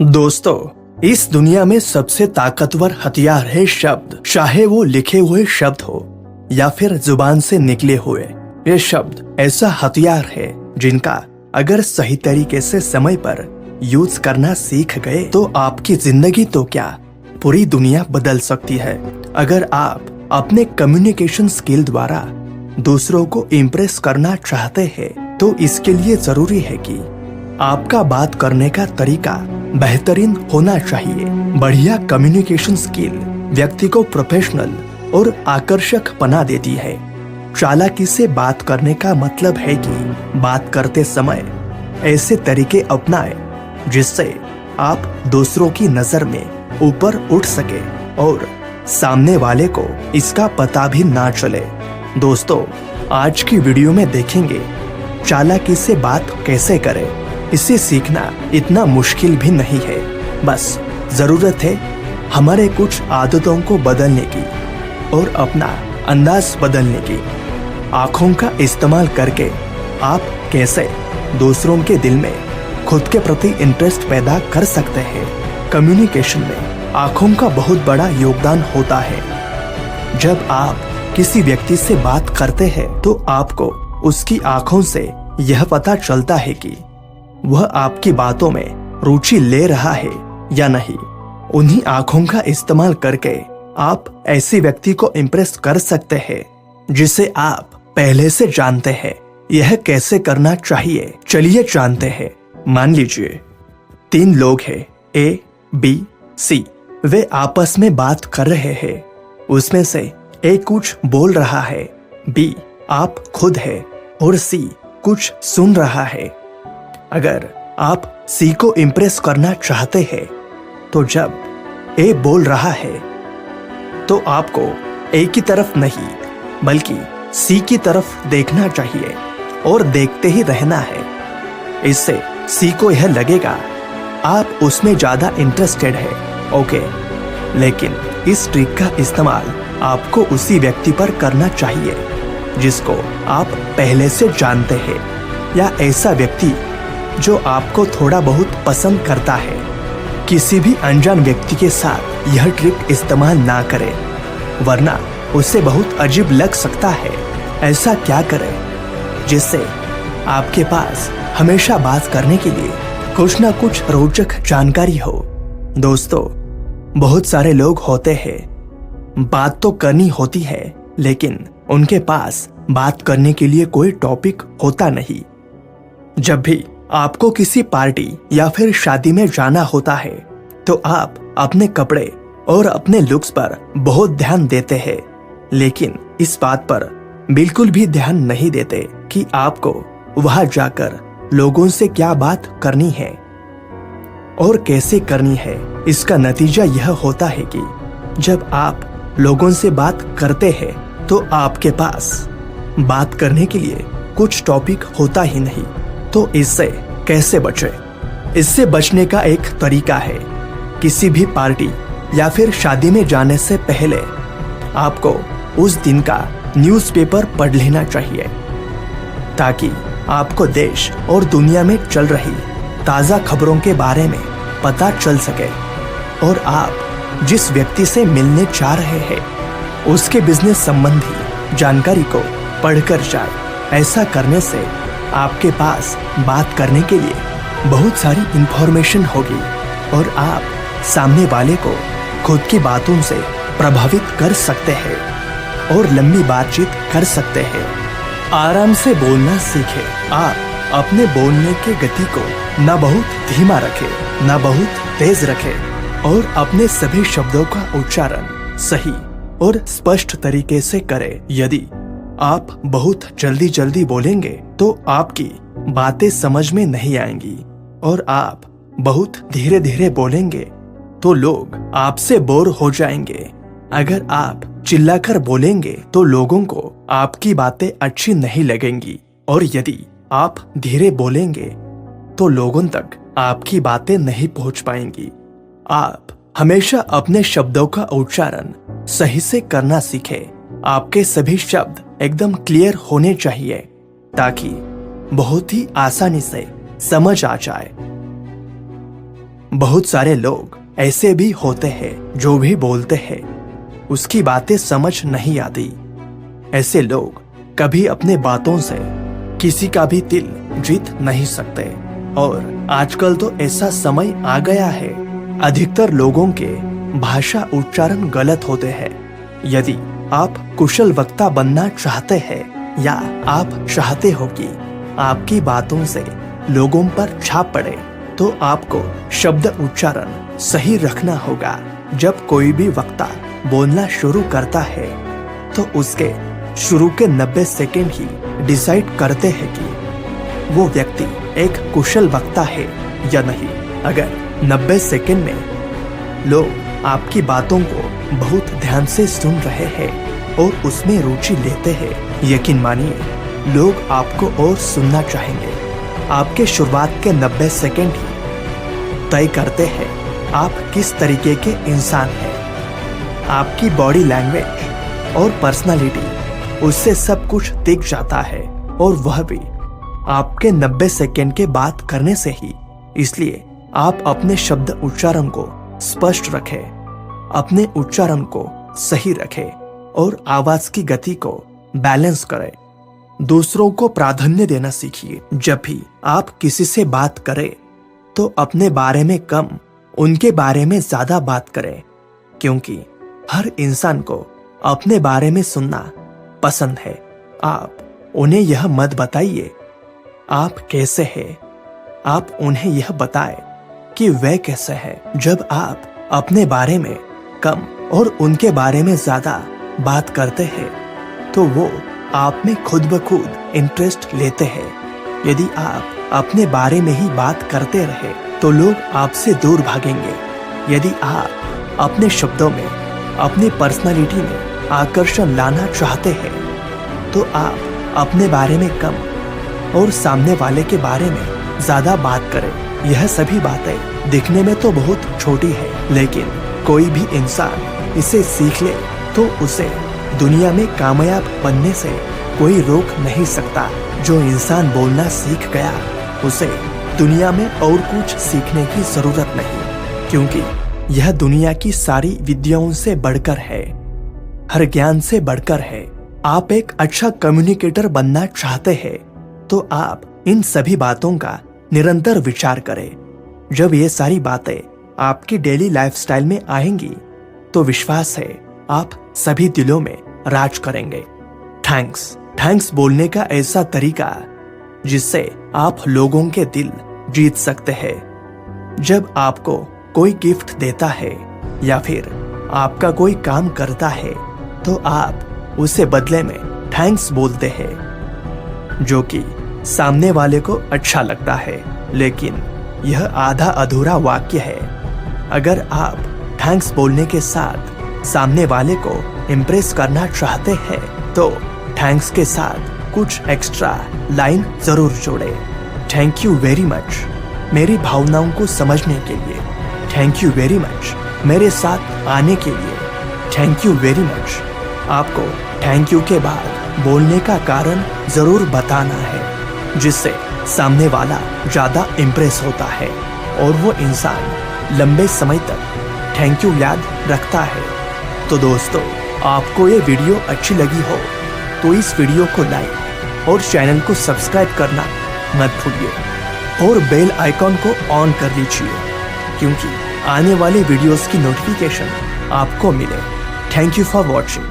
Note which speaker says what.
Speaker 1: दोस्तों, इस दुनिया में सबसे ताकतवर हथियार है शब्द। चाहे वो लिखे हुए शब्द हो या फिर जुबान से निकले हुए। ये शब्द ऐसा हथियार है जिनका अगर सही तरीके से समय पर यूज करना सीख गए तो आपकी जिंदगी तो क्या पूरी दुनिया बदल सकती है। अगर आप अपने कम्युनिकेशन स्किल द्वारा दूसरों को इम्प्रेस करना चाहते हैं तो इसके लिए जरूरी है कि आपका बात करने का तरीका बेहतरीन होना चाहिए। बढ़िया कम्युनिकेशन स्किल व्यक्ति को प्रोफेशनल और आकर्षक बना देती है। चालाकी से बात करने का मतलब है कि बात करते समय ऐसे तरीके अपनाएं जिससे आप दूसरों की नजर में ऊपर उठ सके और सामने वाले को इसका पता भी ना चले। दोस्तों, आज की वीडियो में देखेंगे चालाकी से बात कैसे करें। इसे सीखना इतना मुश्किल भी नहीं है, बस जरूरत है हमारे कुछ आदतों को बदलने की और अपना अंदाज बदलने की। आँखों का इस्तेमाल करके आप कैसे दूसरों के दिल में खुद के प्रति इंटरेस्ट पैदा कर सकते हैं। कम्युनिकेशन में आँखों का बहुत बड़ा योगदान होता है। जब आप किसी व्यक्ति से बात करते हैं तो आपको उसकी आँखों से यह पता चलता है कि वह आपकी बातों में रुचि ले रहा है या नहीं। उन्हीं आँखों का इस्तेमाल करके आप ऐसे व्यक्ति को इम्प्रेस कर सकते हैं जिसे आप पहले से जानते हैं। यह कैसे करना चाहिए, चलिए जानते हैं। मान लीजिए 3 लोग हैं, A, B, C। वे आपस में बात कर रहे हैं। उसमें से A कुछ बोल रहा है, B आप खुद है और C कुछ सुन रहा है। अगर आप C को इम्प्रेस करना चाहते हैं तो जब A बोल रहा है तो आपको A की तरफ नहीं बल्कि C की तरफ देखना चाहिए और देखते ही रहना है। इससे C को यह लगेगा आप उसमें ज्यादा इंटरेस्टेड है। ओके, लेकिन इस ट्रिक का इस्तेमाल आपको उसी व्यक्ति पर करना चाहिए जिसको आप पहले से जानते हैं या ऐसा व्यक्ति जो आपको थोड़ा बहुत पसंद करता है। किसी भी अनजान व्यक्ति के साथ यह ट्रिक इस्तेमाल ना करें, वरना उसे बहुत अजीब लग सकता है। ऐसा क्या करें जिससे आपके पास हमेशा बात करने के लिए कुछ ना कुछ रोचक जानकारी हो। दोस्तों, बहुत सारे लोग होते हैं, बात तो करनी होती है लेकिन उनके पास बात करने के लिए कोई टॉपिक होता नहीं। जब भी आपको किसी पार्टी या फिर शादी में जाना होता है तो आप अपने कपड़े और अपने लुक्स पर बहुत ध्यान देते हैं, लेकिन इस बात पर बिल्कुल भी ध्यान नहीं देते कि आपको वहां जाकर लोगों से क्या बात करनी है और कैसे करनी है। इसका नतीजा यह होता है कि जब आप लोगों से बात करते हैं तो आपके पास बात करने के लिए कुछ टॉपिक होता ही नहीं। तो इससे कैसे बचे? इससे बचने का एक तरीका है, किसी भी पार्टी या फिर शादी में जाने से पहले आपको उस दिन का न्यूज़पेपर पढ़ लेना चाहिए ताकि आपको देश और दुनिया में चल रही ताज़ा खबरों के बारे में पता चल सके और आप जिस व्यक्ति से मिलने जा रहे हैं उसके बिजनेस संबंधी जानकारी को पढ़कर जाए। ऐसा करने से आपके पास बात करने के लिए बहुत सारी इंफॉर्मेशन होगी और आप सामने वाले को खुद की बातों से प्रभावित कर सकते हैं और लंबी बातचीत कर सकते हैं। आराम से बोलना सीखें। आप अपने बोलने की गति को न बहुत धीमा रखें न बहुत तेज रखें और अपने सभी शब्दों का उच्चारण सही और स्पष्ट तरीके से करें। यदि आप बहुत जल्दी जल्दी बोलेंगे तो आपकी बातें समझ में नहीं आएंगी और आप बहुत धीरे धीरे बोलेंगे तो लोग आपसे बोर हो जाएंगे। अगर आप चिल्लाकर बोलेंगे तो लोगों को आपकी बातें अच्छी नहीं लगेंगी और यदि आप धीरे बोलेंगे तो लोगों तक आपकी बातें नहीं पहुंच पाएंगी। आप हमेशा अपने शब्दों का उच्चारण सही से करना सीखें। आपके सभी शब्द एकदम क्लियर होने चाहिए ताकि बहुत ही आसानी से समझ आ जाए। बहुत सारे लोग ऐसे भी होते हैं जो भी बोलते हैं उसकी बातें समझ नहीं आती। ऐसे लोग कभी अपने बातों से किसी का भी दिल जीत नहीं सकते। और आजकल तो ऐसा समय आ गया है, अधिकतर लोगों के भाषा उच्चारण गलत होते हैं। यदि आप कुशल वक्ता बनना चाहते हैं या आप चाहते हो कि आपकी बातों से लोगों पर छाप पड़े, तो आपको शब्द उच्चारण सही रखना होगा। जब कोई भी वक्ता बोलना शुरू करता है तो उसके शुरू के 90 सेकंड ही डिसाइड करते हैं कि वो व्यक्ति एक कुशल वक्ता है या नहीं। अगर 90 सेकंड में लोग आपकी बातों को बहुत ध्यान से सुन रहे हैं और उसमें रुचि लेते हैं, यकीन मानिए लोग आपको और सुनना चाहेंगे। आपके शुरुआत के 90 सेकंड ही तय करते हैं आप किस तरीके के इंसान हैं। आपकी बॉडी लैंग्वेज और पर्सनालिटी, उससे सब कुछ दिख जाता है, और वह भी आपके 90 सेकंड के बात करने से ही। इसलिए आप अपने शब्द उच्चारण को स्पष्ट रखें, अपने उच्चारण को सही रखें और आवाज की गति को बैलेंस करें। दूसरों को प्राधान्य देना सीखिए। जब भी आप किसी से बात करें तो अपने बारे में कम, उनके बारे में ज्यादा बात करें, क्योंकि हर इंसान को अपने बारे में सुनना पसंद है। आप उन्हें यह मत बताइए आप कैसे हैं, आप उन्हें यह बताएं कि वे कैसे हैं। जब आप अपने बारे में कम और उनके बारे में ज्यादा बात करते हैं तो वो आप में खुद ब खुद इंटरेस्ट लेते हैं। यदि आप अपने बारे में ही बात करते रहे तो लोग आपसे दूर भागेंगे। यदि आप अपने शब्दों में, अपनी पर्सनालिटी में आकर्षण लाना चाहते हैं तो आप अपने बारे में कम और सामने वाले के बारे में ज्यादा बात करें। यह सभी बातें दिखने में तो बहुत छोटी है, लेकिन कोई भी इंसान इसे सीख ले तो उसे दुनिया में कामयाब बनने से कोई रोक नहीं सकता। जो इंसान बोलना सीख गया उसे दुनिया में और कुछ सीखने की जरूरत नहीं, क्योंकि यह दुनिया की सारी विद्याओं से बढ़कर है, हर ज्ञान से बढ़कर है। आप एक अच्छा कम्युनिकेटर बनना चाहते हैं तो आप इन सभी बातों का निरंतर विचार करें। जब ये सारी बातें आपकी डेली लाइफस्टाइल में आएंगी तो विश्वास है आप सभी दिलों में राज करेंगे। थैंक्स बोलने का ऐसा तरीका जिससे आप लोगों के दिल जीत सकते हैं। जब आपको कोई गिफ्ट देता है या फिर आपका कोई काम करता है तो आप उसे बदले में थैंक्स बोलते हैं, जो कि सामने वाले को अच्छा लगता है, लेकिन यह आधा अधूरा वाक्य है। अगर आप थैंक्स बोलने के साथ सामने वाले को इम्प्रेस करना चाहते हैं तो थैंक्स के साथ कुछ एक्स्ट्रा लाइन जरूर जोड़े। थैंक यू वेरी मच मेरी भावनाओं को समझने के लिए, थैंक यू वेरी मच मेरे साथ आने के लिए, थैंक यू वेरी मच। आपको थैंक यू के बाद बोलने का कारण जरूर बताना है, जिससे सामने वाला ज्यादा इम्प्रेस होता है और वो इंसान लंबे समय तक थैंक यू याद रखता है। तो दोस्तों, आपको ये वीडियो अच्छी लगी हो तो इस वीडियो को लाइक और चैनल को सब्सक्राइब करना मत भूलिए और बेल आइकॉन को ऑन कर लीजिए, क्योंकि आने वाले वीडियोस की नोटिफिकेशन आपको मिले। Thank you for watching.